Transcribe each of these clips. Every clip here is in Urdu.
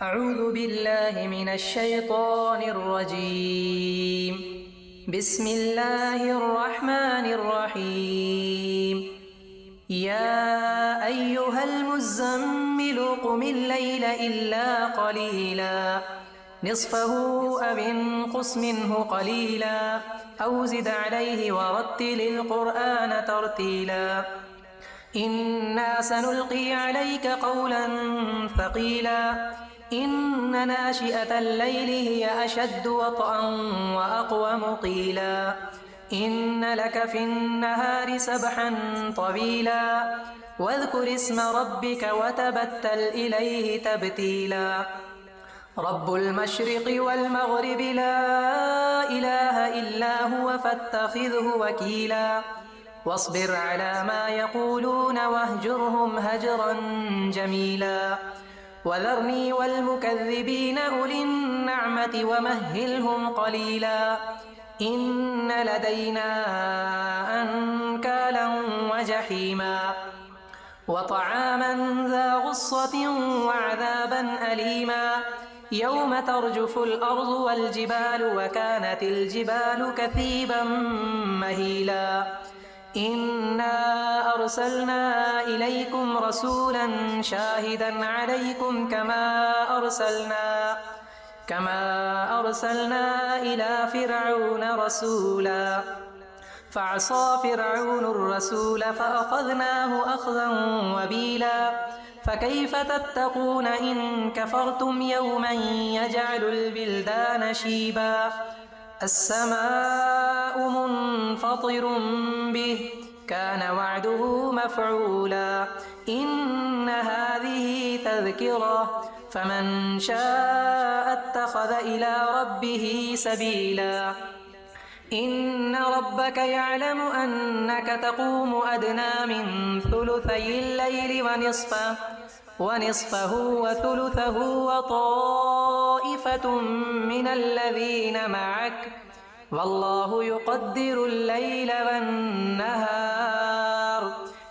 أعوذ بالله من الشيطان الرجيم. بسم الله الرحمن الرحيم. يا أيها المزمل قم الليل إلا قليلا نصفه أو انقص منه قليلا أو زد عليه ورتل القرآن ترتيلا إنا سنلقي عليك قولا ثقيلا إن ناشئة الليل هي أشد وطئا وأقوم قيلا إن لك في النهار سبحا طويلا واذكر اسم ربك وتبتل إليه تبتيلا رب المشرق والمغرب لا إله إلا هو فاتخذه وكيلا واصبر على ما يقولون واهجرهم هجرا جميلا وذرني والمكذبين أولي النعمة ومهلهم قليلا إن لدينا أنكالا وجحيما وطعاما ذا غصة وعذابا أليما يوم ترجف الأرض والجبال وكانت الجبال كثيبا مهيلا إنا أرسلنا إليكم رسولا شاهدا عليكم كما أرسلنا إلى فرعون رسولا فعصى فرعون الرسول فأخذناه أخذا وبيلا فكيف تتقون إن كفرتم يوما يجعل البلدان شيبا السماء منفطر به كان وعده مفعولا إن هذه تذكرة فمن شاء اتخذ إلى ربه سبيلا إن ربك يعلم أنك تقوم أدنى من ثلثي الليل ونصفه وثلثه وطائفة من الذين معك والله يقدر الليل والنهار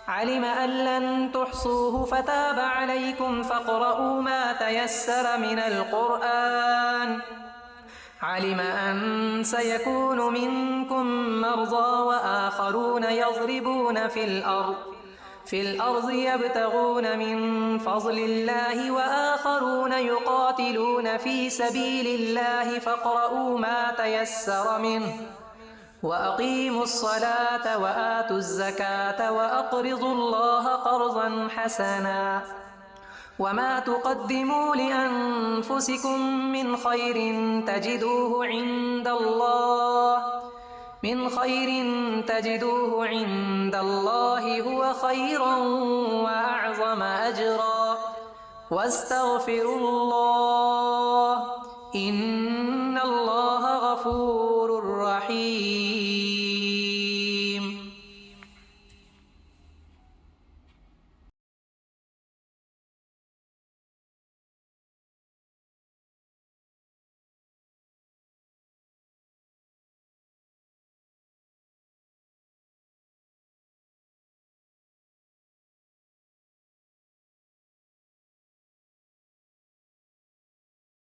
علم أن لن تحصوه فتاب عليكم فاقرؤوا ما تيسر من القرآن علم أن سيكون منكم مرضى وآخرون يضربون في الأرض يبتغون من فضل الله وآخرون يقاتلون في سبيل الله فاقرؤوا ما تيسر منه وأقيموا الصلاة وآتوا الزكاة وأقرضوا الله قرضا حسنا وما تقدموا لأنفسكم من خير تجدوه عند الله هو خيرا وأعظم أجرا واستغفروا الله إن الله غفور رحيم.